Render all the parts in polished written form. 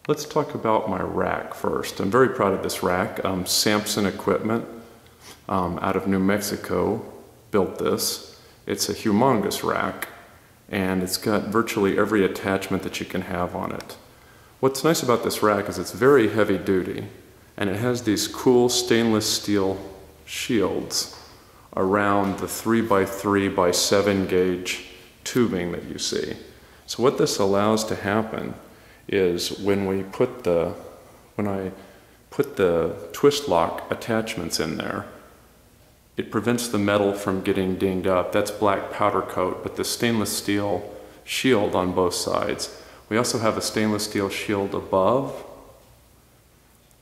Let's talk about my rack first. I'm very proud of this rack. Samson Equipment out of New Mexico built this. It's a humongous rack and it's got virtually every attachment that you can have on it. What's nice about this rack is it's very heavy duty and it has these cool stainless steel shields around the 3x3 by 7 gauge tubing that you see. So what this allows to happen is when I put the twist lock attachments in there, it prevents the metal from getting dinged up. That's black powder coat, but the stainless steel shield on both sides. We also have a stainless steel shield above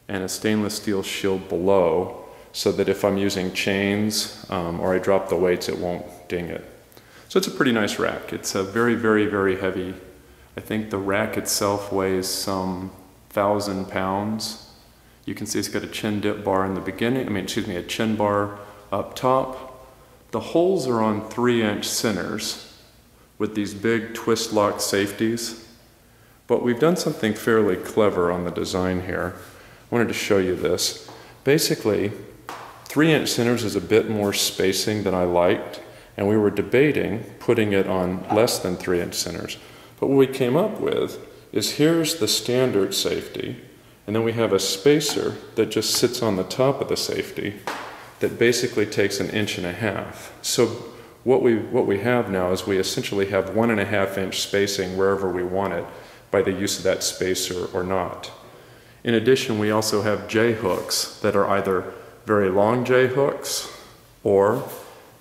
and a stainless steel shield below, so that if I'm using chains or I drop the weights, it won't ding it. So it's a pretty nice rack. It's a very, very, very heavy. I think the rack itself weighs some 1,000 pounds. You can see it's got a chin dip bar in the beginning, a chin bar up top. The holes are on 3-inch centers with these big twist lock safeties. But we've done something fairly clever on the design here. I wanted to show you this. Basically, 3-inch centers is a bit more spacing than I liked, and we were debating putting it on less than 3-inch centers. But what we came up with is here's the standard safety, and then we have a spacer that just sits on the top of the safety that basically takes 1.5 inches. So what we have now is we essentially have 1.5-inch spacing wherever we want it by the use of that spacer or not. In addition, we also have J-hooks that are either very long J-hooks, or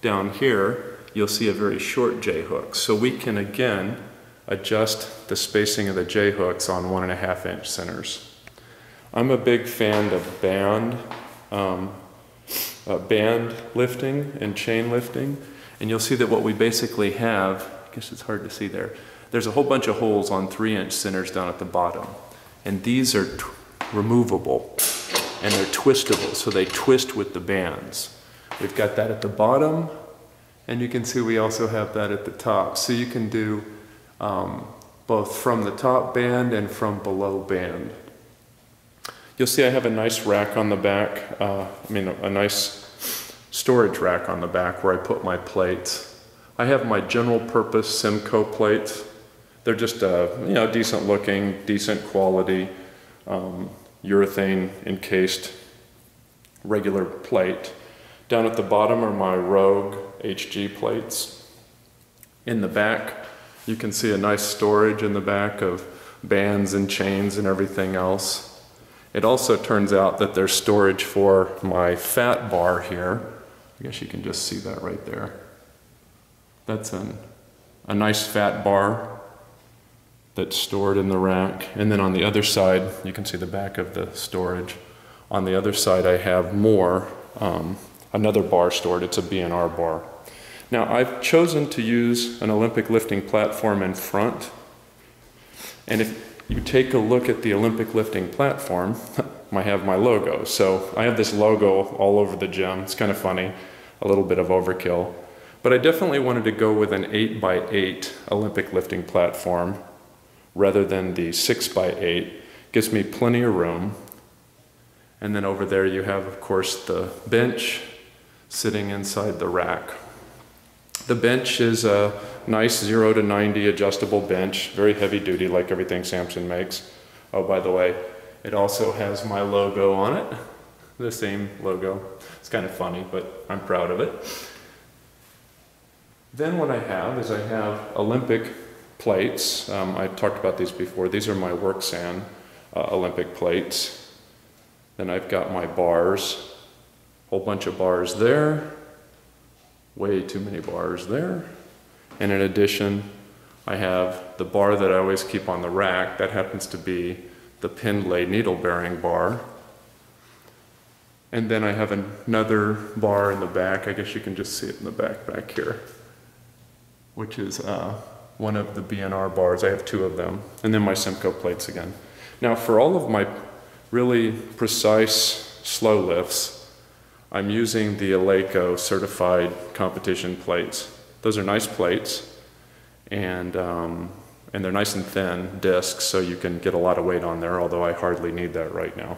down here you'll see a very short J-hook. So we can again adjust the spacing of the J-hooks on 1.5-inch centers. I'm a big fan of band lifting and chain lifting, and you'll see that what we basically have, I guess it's hard to see there, there's a whole bunch of holes on 3-inch centers down at the bottom, and these are removable and they're twistable, so they twist with the bands. We've got that at the bottom, and you can see we also have that at the top, so you can do both from the top band and from below band. You'll see I have a nice rack on the back, a nice storage rack on the back where I put my plates. I have my general purpose Simcoe plates. They're just decent looking, decent quality, urethane encased regular plate. Down at the bottom are my Rogue HG plates. In the back, you can see a nice storage in the back of bands and chains and everything else. It also turns out that there's storage for my fat bar here. I guess you can just see that right there. That's a nice fat bar that's stored in the rack. And then on the other side, you can see the back of the storage. On the other side, I have more, another bar stored. It's a B&R bar. Now, I've chosen to use an Olympic lifting platform in front. And if you take a look at the Olympic lifting platform, I have my logo. So I have this logo all over the gym. It's kind of funny, a little bit of overkill. But I definitely wanted to go with an 8x8 Olympic lifting platform rather than the 6x8. Gives me plenty of room. And then over there you have, of course, the bench sitting inside the rack. The bench is a nice 0 to 90 adjustable bench, very heavy duty like everything Samson makes. Oh, by the way, it also has my logo on it, the same logo. It's kind of funny, but I'm proud of it. Then what I have is I have Olympic plates. I've talked about these before. These are my WorkSand Olympic plates. Then I've got my bars, whole bunch of bars there. Way too many bars there. And in addition, I have the bar that I always keep on the rack. That happens to be the Pendlay needle bearing bar. And then I have another bar in the back. I guess you can just see it in the back here, which is one of the B&R bars. I have 2 of them. And then my Simcoe plates again. Now for all of my really precise slow lifts, I'm using the Eleiko certified competition plates. Those are nice plates, and And they're nice and thin discs, so you can get a lot of weight on there, although I hardly need that right now.